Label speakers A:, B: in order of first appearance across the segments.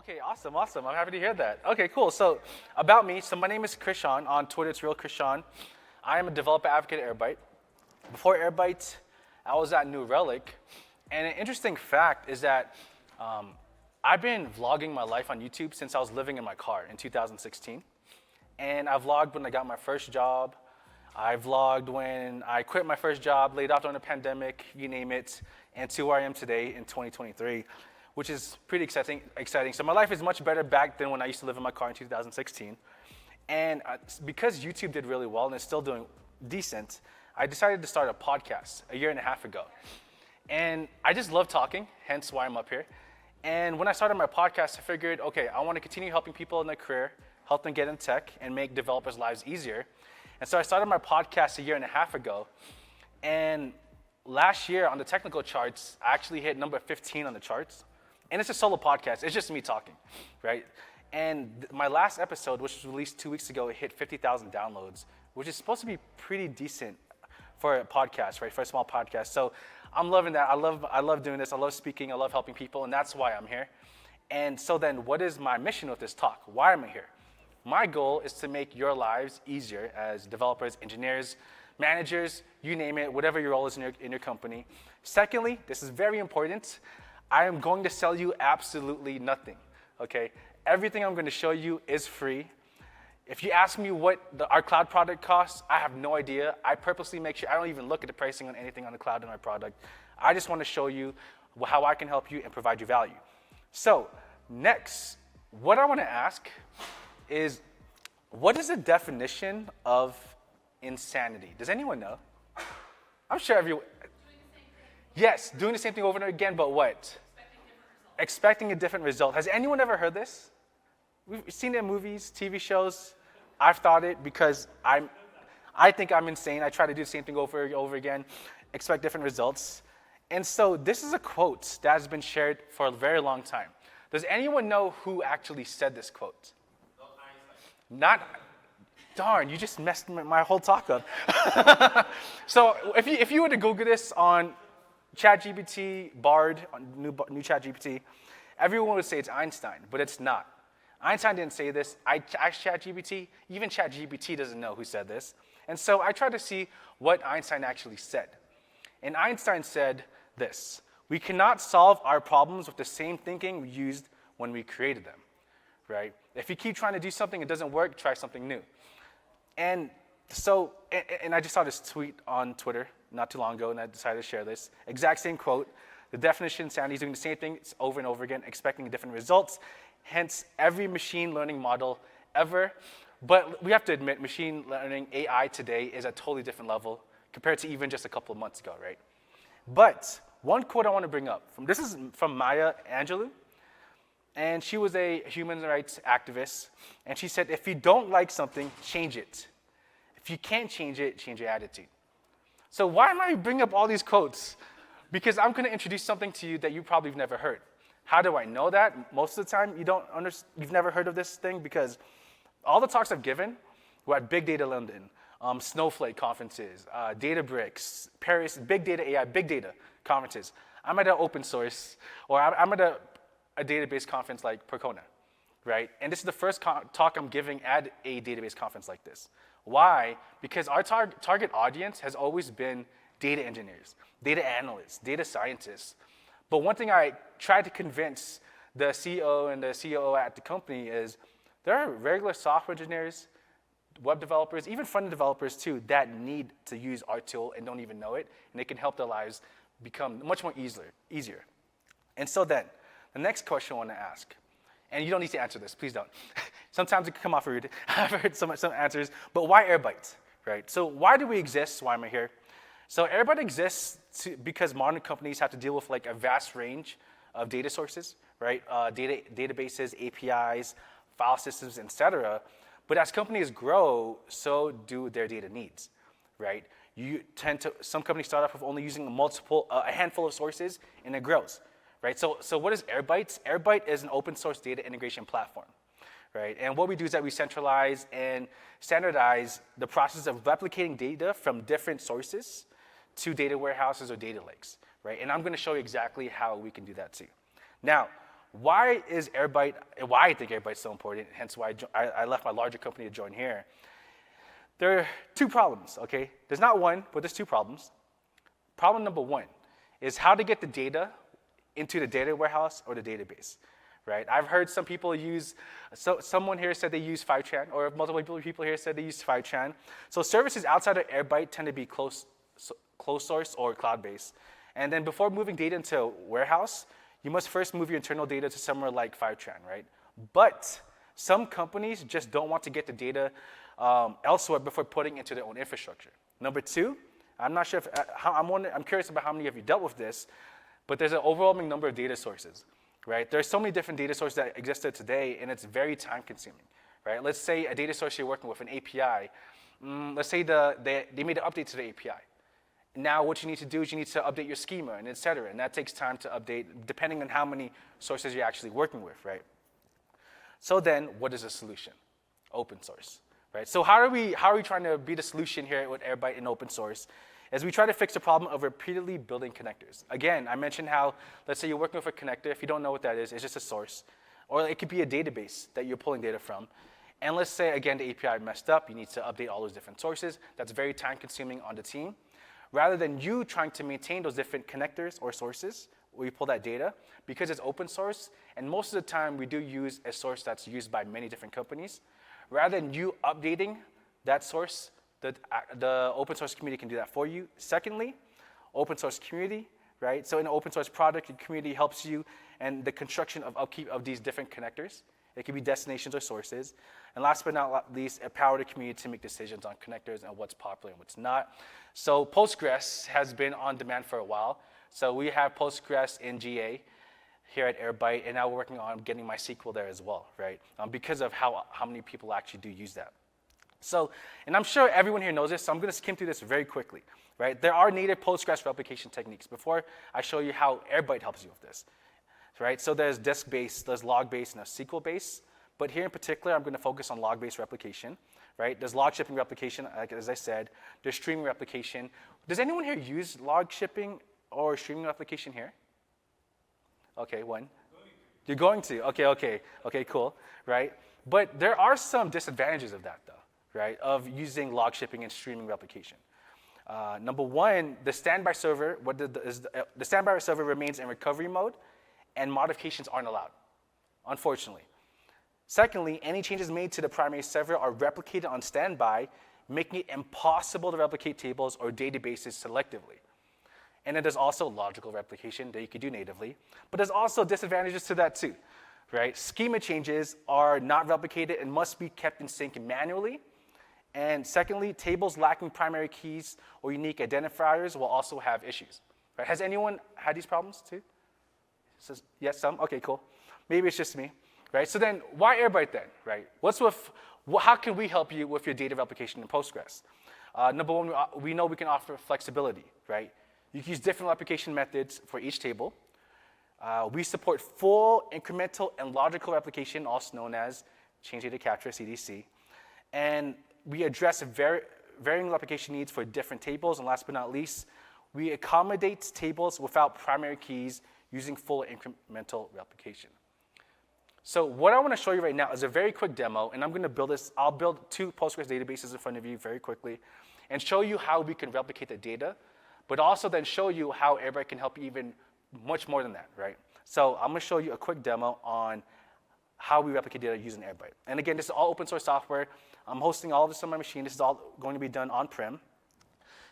A: Okay, awesome. I'm happy to hear that. Okay, cool. So, about me. So, my name is Krishan. On Twitter, it's real Krishan. I am a developer advocate at Airbyte. Before Airbyte, I was at New Relic. And an interesting fact is that I've been vlogging my life on YouTube since I was living in my car in 2016. And I vlogged when I got my first job. I vlogged when I quit my first job, laid off during the pandemic, you name it, and to where I am today in 2023, which is pretty exciting. So my life is much better back than when I used to live in my car in 2016. And because YouTube did really well and it's still doing decent, I decided to start a podcast a year and a half ago. And I just love talking, hence why I'm up here. And when I started my podcast, I figured, okay, I want to continue helping people in their career, help them get in tech, and make developers' lives easier. And so I started my podcast a year and a half ago. And last year on the technical charts, I actually hit number 15 on the charts. And it's a solo podcast. It's just me talking, right? And my last episode, which was released 2 weeks ago, it hit 50,000 downloads, which is supposed to be pretty decent for a podcast, right? For a small podcast. So I'm loving that. I love doing this. I love speaking. I love helping people, and that's why I'm here. And so then what is my mission with this talk? Why am I here? My goal is to make your lives easier as developers, engineers, managers, you name it, whatever your role is in your company. Secondly, this is very important, I am going to sell you absolutely nothing, okay? Everything I'm going to show you is free. If you ask me what our cloud product costs, I have no idea. I purposely make sure I don't even look at the pricing on anything on the cloud in my product. I just want to show you how I can help you and provide you value. So next, what I want to ask is, what is the definition of insanity? Does anyone know? I'm sure everyone. Yes, doing the same thing over and over again, but what? Expecting a different result. Has anyone ever heard this? We've seen it in movies, TV shows. I've thought it because I think I'm insane. I try to do the same thing over and over again, expect different results. And so this is a quote that has been shared for a very long time. Does anyone know who actually said this quote? Not, darn, you just messed my whole talk up. So if you were to Google this on ChatGPT, Bard, new ChatGPT, everyone would say it's Einstein, but it's not. Einstein didn't say this. I asked ChatGPT. Even ChatGPT doesn't know who said this. And so I tried to see what Einstein actually said. And Einstein said this: we cannot solve our problems with the same thinking we used when we created them, right? If you keep trying to do something, it doesn't work, try something new. And so, and I just saw this tweet on Twitter not too long ago, and I decided to share this. Exact same quote. The definition of insanity is doing the same thing over and over again, expecting different results. Hence, every machine learning model ever. But we have to admit, machine learning, AI today, is at a totally different level compared to even just a couple of months ago, right? But one quote I want to bring up, this is from Maya Angelou. And she was a human rights activist. And she said, if you don't like something, change it. If you can't change it, change your attitude. So why am I bringing up all these quotes? Because I'm going to introduce something to you that you probably have never heard. How do I know that? Most of the time, you've never heard of this thing, because all the talks I've given were at Big Data London, Snowflake conferences, Databricks, Paris, Big Data AI, Big Data conferences. I'm at an open source, or I'm at a database conference like Percona, right? And this is the first talk I'm giving at a database conference like this. Why? Because our target audience has always been data engineers, data analysts, data scientists. But one thing I tried to convince the CEO and the COO at the company is there are regular software engineers, web developers, even front-end developers too, that need to use our tool and don't even know it, and it can help their lives become much more easier. And so then, the next question I want to ask, and you don't need to answer this, please don't. Sometimes it can come off rude. I've heard some answers, but why Airbyte, right? So why do we exist? Why am I here? So Airbyte exists because modern companies have to deal with like a vast range of data sources, right? Databases, APIs, file systems, etc. But as companies grow, so do their data needs, right? Some companies start off with only using a handful of sources, and it grows, right? So what is Airbyte? Airbyte is an open source data integration platform, right? And what we do is that we centralize and standardize the process of replicating data from different sources to data warehouses or data lakes, right? And I'm going to show you exactly how we can do that too. Now, why I think Airbyte's so important, hence why I left my larger company to join here. There are two problems, okay? There's not one, but there's two problems. Problem number one is how to get the data into the data warehouse or the database, right? I've heard some people use, someone here said they use Fivetran, or multiple people here said they use Fivetran. So services outside of Airbyte tend to be closed source or cloud-based. And then before moving data into a warehouse, you must first move your internal data to somewhere like Fivetran, right? But some companies just don't want to get the data elsewhere before putting it into their own infrastructure. Number two, I'm not sure if, I'm curious about how many of you dealt with this, but there's an overwhelming number of data sources, right? There's so many different data sources that existed today, and it's very time consuming, right? Let's say a data source you're working with, an API. Let's say they made an update to the API. Now what you need to do is you need to update your schema and et cetera, and that takes time to update depending on how many sources you're actually working with, right? So then, what is the solution? Open source, right? So how are we trying to be the solution here with Airbyte and open source? As we try to fix the problem of repeatedly building connectors. Again, I mentioned how, let's say you're working with a connector. If you don't know what that is, it's just a source. Or it could be a database that you're pulling data from. And let's say, again, the API messed up. You need to update all those different sources. That's very time consuming on the team. Rather than you trying to maintain those different connectors or sources where you pull that data, because it's open source, and most of the time we do use a source that's used by many different companies, rather than you updating that source, the open source community can do that for you. Secondly, open source community, right? So in an open source product, your community helps you and the construction of upkeep of these different connectors. It could be destinations or sources. And last but not least, empower the community to make decisions on connectors and what's popular and what's not. So Postgres has been on demand for a while. So we have Postgres in GA here at Airbyte, and now we're working on getting MySQL there as well, right? Because of how many people actually do use that. So, and I'm sure everyone here knows this, so I'm going to skim through this very quickly, right? There are native Postgres replication techniques. Before I show you how Airbyte helps you with this, right? So there's disk-based, there's log-based, and there's SQL-based. But here in particular, I'm going to focus on log-based replication, right? There's log shipping replication, like as I said. There's streaming replication. Does anyone here use log shipping or streaming replication here? Okay, one. You're going to. Okay, cool, right? But there are some disadvantages of that, though, right? Of using log shipping and streaming replication. Number one, the standby server, the standby server remains in recovery mode, and modifications aren't allowed, unfortunately. Secondly, any changes made to the primary server are replicated on standby, making it impossible to replicate tables or databases selectively. And then there's also logical replication that you could do natively. But there's also disadvantages to that too, right? Schema changes are not replicated and must be kept in sync manually. And secondly, tables lacking primary keys or unique identifiers will also have issues. Right? Has anyone had these problems too? Yes, some? Okay, cool. Maybe it's just me. Right? So then, why Airbyte then? Right? How can we help you with your data replication in Postgres? Number one, we know we can offer flexibility. Right? You can use different replication methods for each table. We support full incremental and logical replication, also known as change data capture, CDC. And we address varying replication needs for different tables. And last but not least, we accommodate tables without primary keys using full incremental replication. So what I want to show you right now is a very quick demo, and I'm going to build this. I'll build two Postgres databases in front of you very quickly and show you how we can replicate the data, but also then show you how Airbyte can help you even much more than that, right? So I'm going to show you a quick demo on how we replicate data using Airbyte. And again, this is all open source software. I'm hosting all of this on my machine. This is all going to be done on-prem.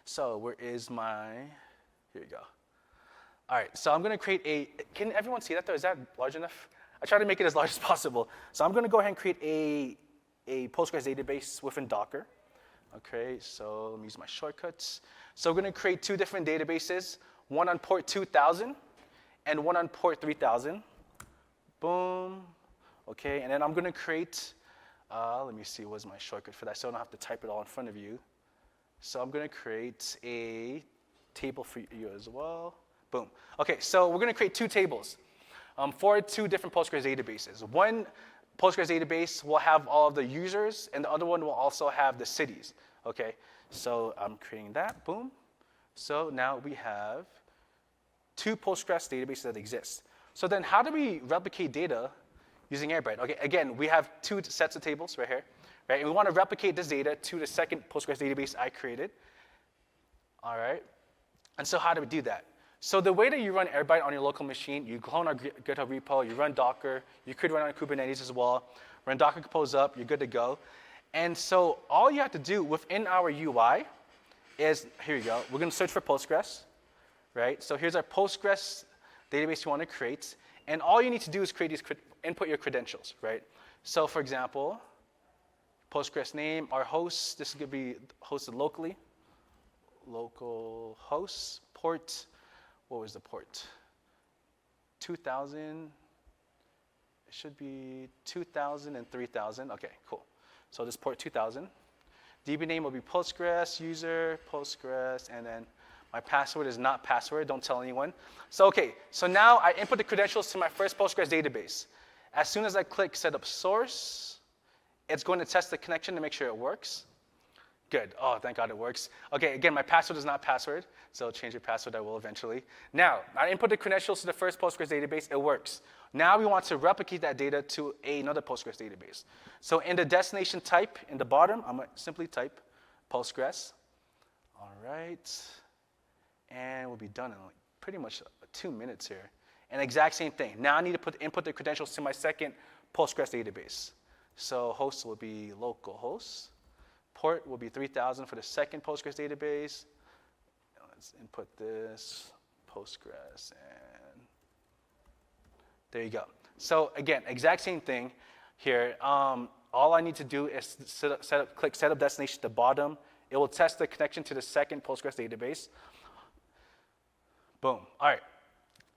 A: So where is my, here you go. All right, so I'm going to create can everyone see that though? Is that large enough? I try to make it as large as possible. So I'm going to go ahead and create a Postgres database within Docker. Okay, so let me use my shortcuts. So we're going to create two different databases, one on port 2000 and one on port 3000. Boom. Okay, and then I'm going to create, let me see, what's my shortcut for that, so I don't have to type it all in front of you. So I'm going to create a table for you as well. Boom. Okay, so we're going to create two tables for two different Postgres databases. One Postgres database will have all of the users, and the other one will also have the cities. Okay, so I'm creating that. Boom. So now we have two Postgres databases that exist. So then how do we replicate data using Airbyte? Okay, again, we have two sets of tables right here, right? And we want to replicate this data to the second Postgres database I created. All right. And so how do we do that? So the way that you run Airbyte on your local machine, you clone our GitHub repo, you run Docker, you could run on Kubernetes as well, run Docker Compose up, you're good to go. And so all you have to do within our UI is, here you go, we're going to search for Postgres, right? So here's our Postgres database you want to create. And all you need to do is input your credentials, right? So for example, Postgres name, our host, this is going to be hosted locally. Local host, port, what was the port? 2000, it should be 2000 and 3000. Okay, cool. So this port 2000. DB name will be Postgres, user, Postgres, and then my password is not password, don't tell anyone. So okay, so now I input the credentials to my first Postgres database. As soon as I click set up source, it's going to test the connection to make sure it works. Good. Oh, thank God it works. Okay, again, my password is not password, so change your password, I will eventually. Now, I input the credentials to the first Postgres database, it works. Now we want to replicate that data to another Postgres database. So in the destination type, in the bottom, I'm going to simply type Postgres. All right. And we'll be done in like pretty much 2 minutes here. And exact same thing. Now I need to input the credentials to my second Postgres database. So host will be localhost. Port will be 3000 for the second Postgres database. Let's input this, Postgres, and there you go. So again, exact same thing here. All I need to do is click Set Up Destination at the bottom. It will test the connection to the second Postgres database. Boom. All right.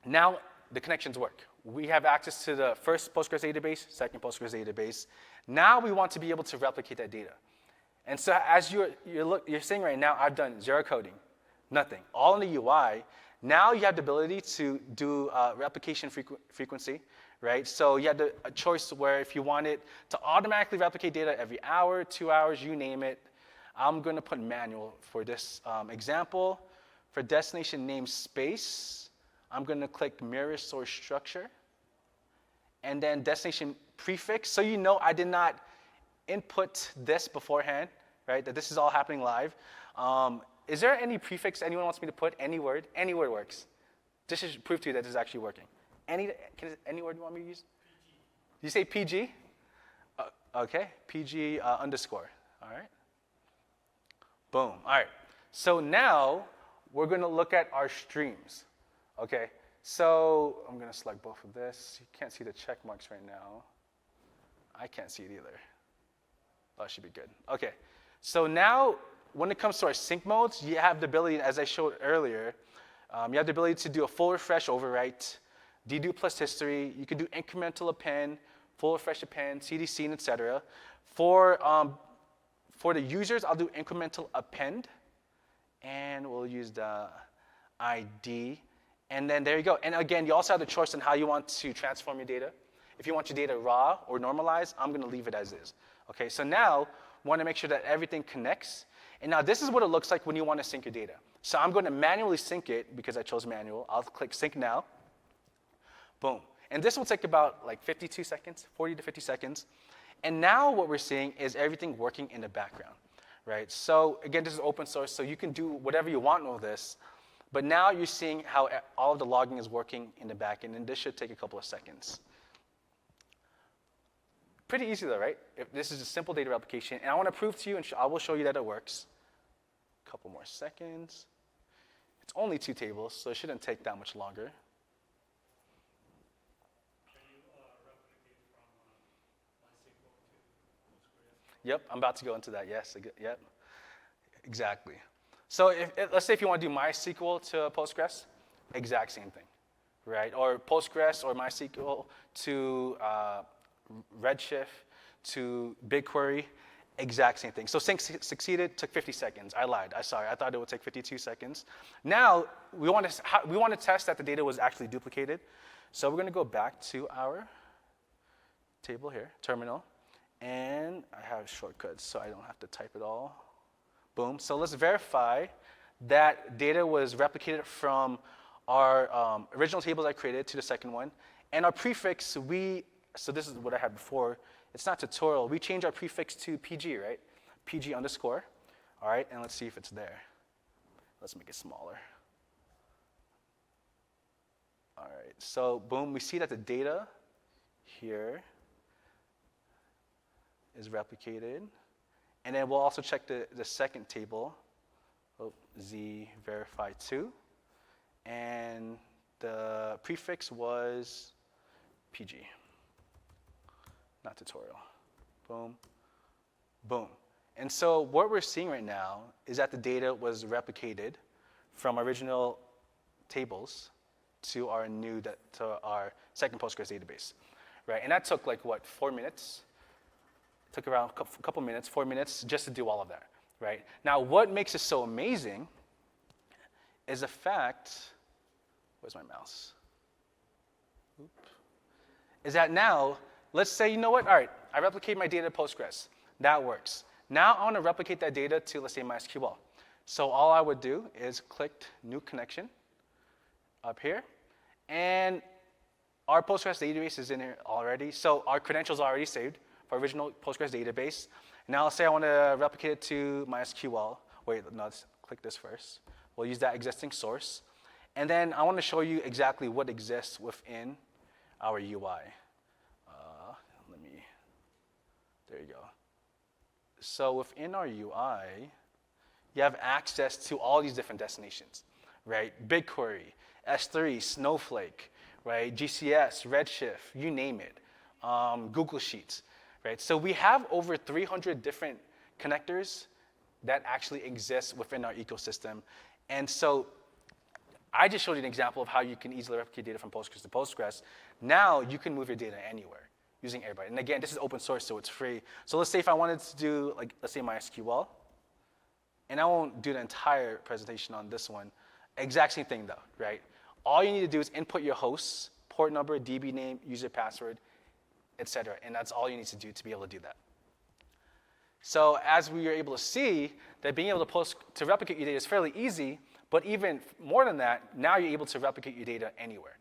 A: Now the connections work. We have access to the first Postgres database, second Postgres database. Now we want to be able to replicate that data. And so as you're seeing right now, I've done zero coding, nothing, all in the UI. Now you have the ability to do replication frequency, right? So you have a choice where if you want it to automatically replicate data every hour, 2 hours, you name it. I'm going to put manual for this example. For destination namespace, I'm going to click mirror source structure. And then destination prefix, so you know I did not input this beforehand, right, that this is all happening live. Is there any prefix anyone wants me to put? Any word? Any word works. This should prove to you that this is actually working. Any word you want me to use? PG. You say PG? Okay, PG underscore, all right. Boom, all right. So now we're going to look at our streams, okay. So I'm going to select both of this. You can't see the check marks right now. I can't see it either. Oh, it should be good. Okay, so now when it comes to our sync modes, you have the ability, as I showed earlier, you have the ability to do a full refresh overwrite, dedo plus history. You can do incremental append, full refresh append, CD scene, etc. For the users, I'll do incremental append, and we'll use the ID. And then there you go. And again, you also have the choice on how you want to transform your data. If you want your data raw or normalized, I'm going to leave it as is. Okay, so now we want to make sure that everything connects. And now this is what it looks like when you want to sync your data. So I'm going to manually sync it because I chose manual. I'll click sync now. Boom. And this will take about like 52 seconds, 40 to 50 seconds. And now what we're seeing is everything working in the background, right? So again, this is open source, so you can do whatever you want with this. But now you're seeing how all of the logging is working in the back end, and this should take a couple of seconds. Pretty easy though, right? If this is a simple data replication, and I want to prove to you, and I will show you that it works. A couple more seconds. It's only 2 tables, so it shouldn't take that much longer.
B: Can you replicate from MySQL to Postgres?
A: Yep, I'm about to go into that, yes. Yep, exactly. So let's say if you want to do MySQL to Postgres, exact same thing, right? Or Postgres or MySQL to Redshift to BigQuery, exact same thing. So sync succeeded, took 50 seconds. I lied, I thought it would take 52 seconds. Now, we want to test that the data was actually duplicated. So we're going to go back to our table here, terminal, and I have shortcuts so I don't have to type it all. Boom, so let's verify that data was replicated from our original tables I created to the second one. And our prefix, so this is what I had before. It's not tutorial. We changed our prefix to PG, right? PG underscore. All right, and let's see if it's there. Let's make it smaller. All right, so boom, we see that the data here is replicated. And then we'll also check the second table, Z verify 2. And the prefix was PG, not tutorial. Boom, boom. And so what we're seeing right now is that the data was replicated from original tables to our second Postgres database, right? And that took like what, 4 minutes? It took around a couple minutes, 4 minutes, just to do all of that, right? Now, what makes it so amazing is the fact, where's my mouse? Is that now, let's say, you know what? All right, I replicate my data to Postgres. That works. Now I want to replicate that data to, let's say, MySQL. So all I would do is click New Connection up here. And our Postgres database is in here already. So our credentials are already saved for original Postgres database. Now let's say I want to replicate it to MySQL. Wait, no, let's click this first. We'll use that existing source. And then I want to show you exactly what exists within our UI. There you go. So within our UI, you have access to all these different destinations, right? BigQuery, S3, Snowflake, right? GCS, Redshift, you name it. Google Sheets, right? So we have over 300 different connectors that actually exist within our ecosystem. And so I just showed you an example of how you can easily replicate data from Postgres to Postgres. Now you can move your data anywhere using Airbyte. And again, this is open source, so it's free. So let's say if I wanted to do, like, let's say MySQL, and I won't do the entire presentation on this one. Exact same thing though, right? All you need to do is input your hosts, port number, DB name, user password, etc. And that's all you need to do to be able to do that. So as we are able to see, that being able to replicate your data is fairly easy, but even more than that, now you're able to replicate your data anywhere,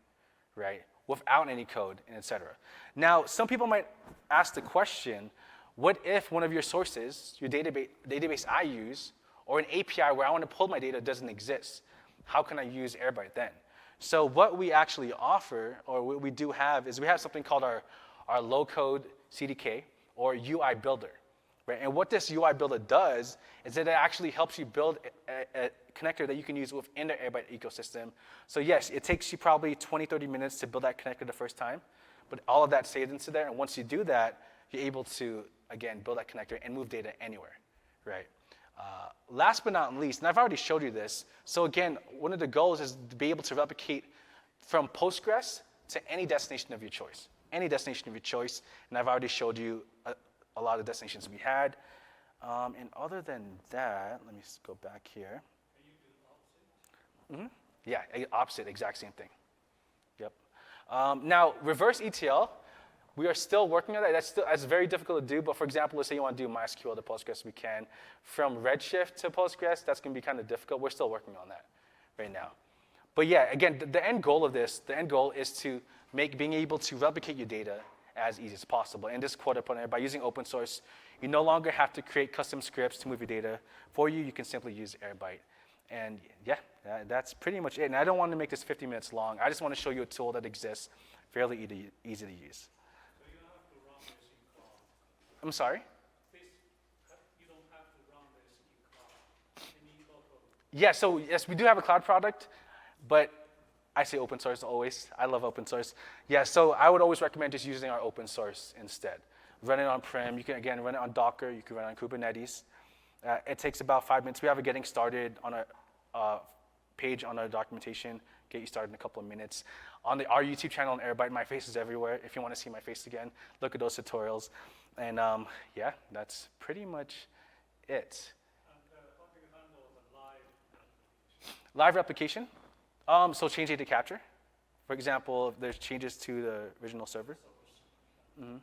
A: right? Without any code, and etc. Now, some people might ask the question, what if one of your sources, your database I use, or an API where I want to pull my data doesn't exist? How can I use Airbyte then? So what we actually offer, or what we do have, is we have something called our low-code CDK, or UI Builder. Right? And what this UI Builder does is that it actually helps you build a connector that you can use within the Airbyte ecosystem. So yes, it takes you probably 20, 30 minutes to build that connector the first time, but all of that saved into there, and once you do that, you're able to, again, build that connector and move data anywhere, right? Last but not least, and I've already showed you this, so again, one of the goals is to be able to replicate from Postgres to any destination of your choice, and I've already showed you a lot of destinations we had. And other than that, let me just go back here. Mm-hmm. Yeah, opposite, exact same thing. Yep. Now, reverse ETL, we are still working on that. That's very difficult to do, but for example, let's say you want to do MySQL to Postgres, we can. From Redshift to Postgres, that's going to be kind of difficult. We're still working on that right now. But yeah, again, the end goal of this, is to make being able to replicate your data as easy as possible. And this quote I put in there, by using open source, you no longer have to create custom scripts to move your data for you. You can simply use Airbyte. And yeah, that's pretty much it. And I don't want to make this 50 minutes long. I just want to show you a tool that exists, fairly easy to use.
B: So you don't have to run this in cloud.
A: I'm sorry?
B: You don't have to run this in cloud. Any local.
A: Yeah, so yes, we do have a cloud product, but I say open source always. I love open source. Yeah, so I would always recommend just using our open source instead. Run it on-prem. You can, again, run it on Docker. You can run it on Kubernetes. It takes about 5 minutes. We have a getting started on a page on our documentation. Get you started in a couple of minutes. On our YouTube channel on Airbyte, my face is everywhere. If you want to see my face again, look at those tutorials. And yeah, that's pretty much it.
B: And how do you handle the live?
A: Live replication. So change data capture. For example, if there's changes to the original server. Mm-hmm.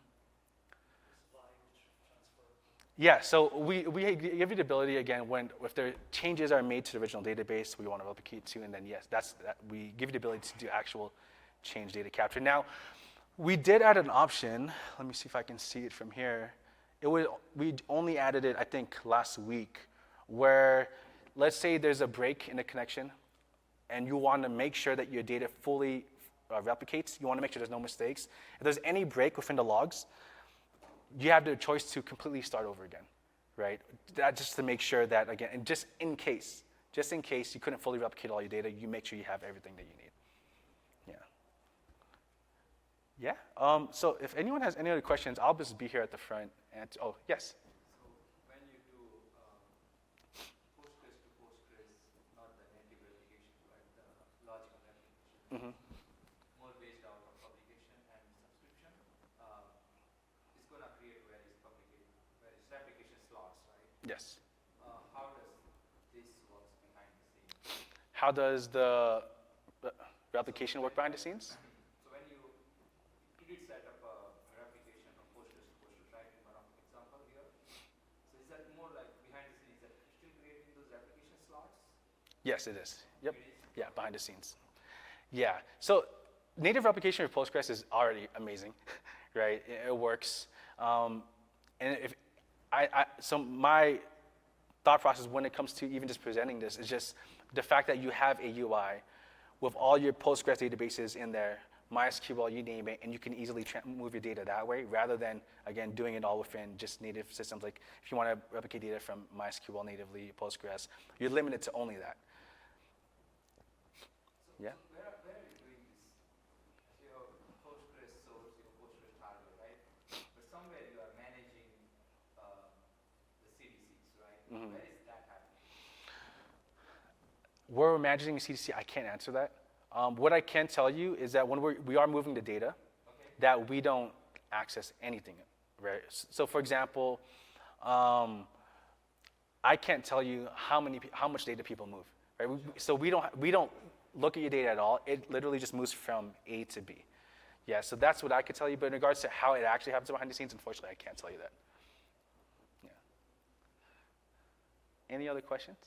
A: Yeah, so we give you the ability, again, if there changes are made to the original database we want to replicate to, and then yes, we give you the ability to do actual change data capture. Now, we did add an option. Let me see if I can see it from here. We only added it, I think, last week, where let's say there's a break in the connection, and you want to make sure that your data fully replicates. You want to make sure there's no mistakes. If there's any break within the logs, you have the choice to completely start over again, right? That just to make sure that, again, and just in case you couldn't fully replicate all your data, you make sure you have everything that you need. Yeah. So if anyone has any other questions, I'll just be here at the front. And oh, yes.
C: So when you do Postgres to Postgres, not the native replication, but the logical replication, more based out of publication and subscription, it's going to create various replication slots, right?
A: Yes.
C: How does this work behind the scenes?
A: How does the replication work behind the scenes?
C: So when you did set up a replication of Postgres to Postgres, right, in one of the example here, so is that more like behind the scenes, that still creating those replication slots?
A: Yes, it is. Yep.
C: It is?
A: Yeah, behind the scenes. Yeah. So native replication with Postgres is already amazing, right? It works. And so my thought process when it comes to even just presenting this is just the fact that you have a UI with all your Postgres databases in there, MySQL, you name it, and you can easily move your data that way rather than, again, doing it all within just native systems. Like if you want to replicate data from MySQL natively, Postgres, you're limited to only that. Yeah?
C: So where are you doing this? You have Postgres source, you have Postgres target, right? But somewhere you are managing the CDCs, right? Where is that happening?
A: Where we're managing CDC, I can't answer that. What I can tell you is that when we are moving the data, that we don't access anything, right? So for example, I can't tell you how much data people move, right? So we don't look at your data at all. It literally just moves from A to B. Yeah, so that's what I could tell you. But in regards to how it actually happens behind the scenes, unfortunately, I can't tell you that. Yeah. Any other questions?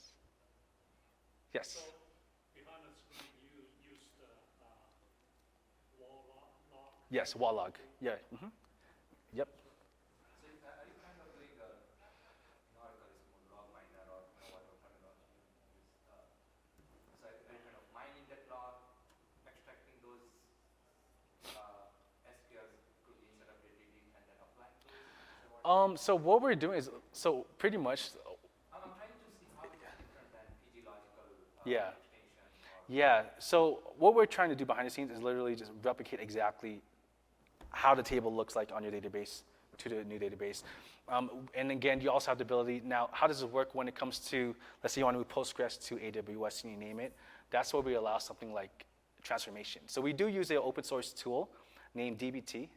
A: Yes.
B: So behind the screen, you use the wall log.
A: Yes, wall log. Yeah. Yep.
C: So are you kind of doing a, in Oracle is more log miner or whatever terminology you use. So are you kind of mining that log, extracting those SQLs inside of your DB and then applying those?
A: So what we're doing is, so pretty much,
C: I'm trying to see how it's different than PG logical
A: yeah.
C: extension.
A: Yeah, so what we're trying to do behind the scenes is literally just replicate exactly how the table looks like on your database to the new database. And again, you also have the ability, now how does it work when it comes to, let's say you want to move Postgres to AWS and you name it, that's where we allow something like transformation. So we do use an open source tool named dbt.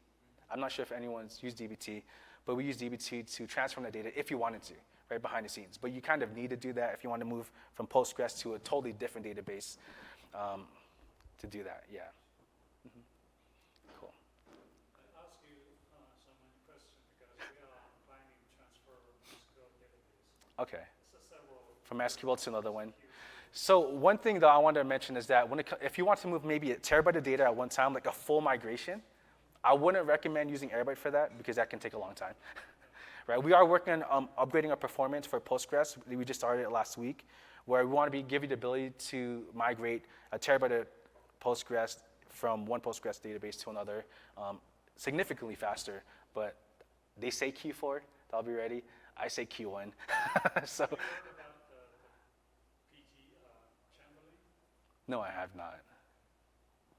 A: I'm not sure if anyone's used dbt, but we use dbt to transform the data if you wanted to, right, behind the scenes. But you kind of need to do that if you want to move from Postgres to a totally different database to do that, yeah. Cool.
B: I ask you so many questions because we are planning to transfer SQL database.
A: Okay,
B: So several
A: from SQL to another one. So one thing though I wanted to mention is that if you want to move maybe a terabyte of data at one time, like a full migration, I wouldn't recommend using Airbyte for that because that can take a long time. Right? We are working on upgrading our performance for Postgres. We just started it last week, where we want to give you the ability to migrate a terabyte of Postgres from one Postgres database to another significantly faster. But they say Q4, that'll be ready. I say Q1. So.
B: Have you heard about the PG Chamberlain?
A: No, I have not.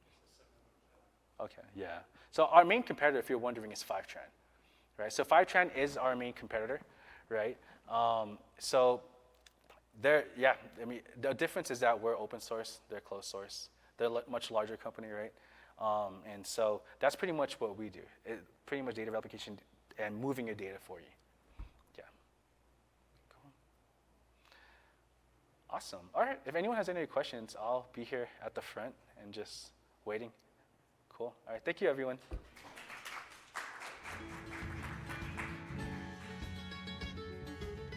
B: It's a similar
A: Okay, yeah. So our main competitor, if you're wondering, is Fivetran, right? So Fivetran is our main competitor, right? So they're, yeah, I mean, the difference is that we're open source, they're closed source. They're a much larger company, right? And so that's pretty much what we do. Pretty much data replication and moving your data for you. Yeah. Cool. Awesome. All right, if anyone has any questions, I'll be here at the front and just waiting. Cool. All right, thank you, everyone.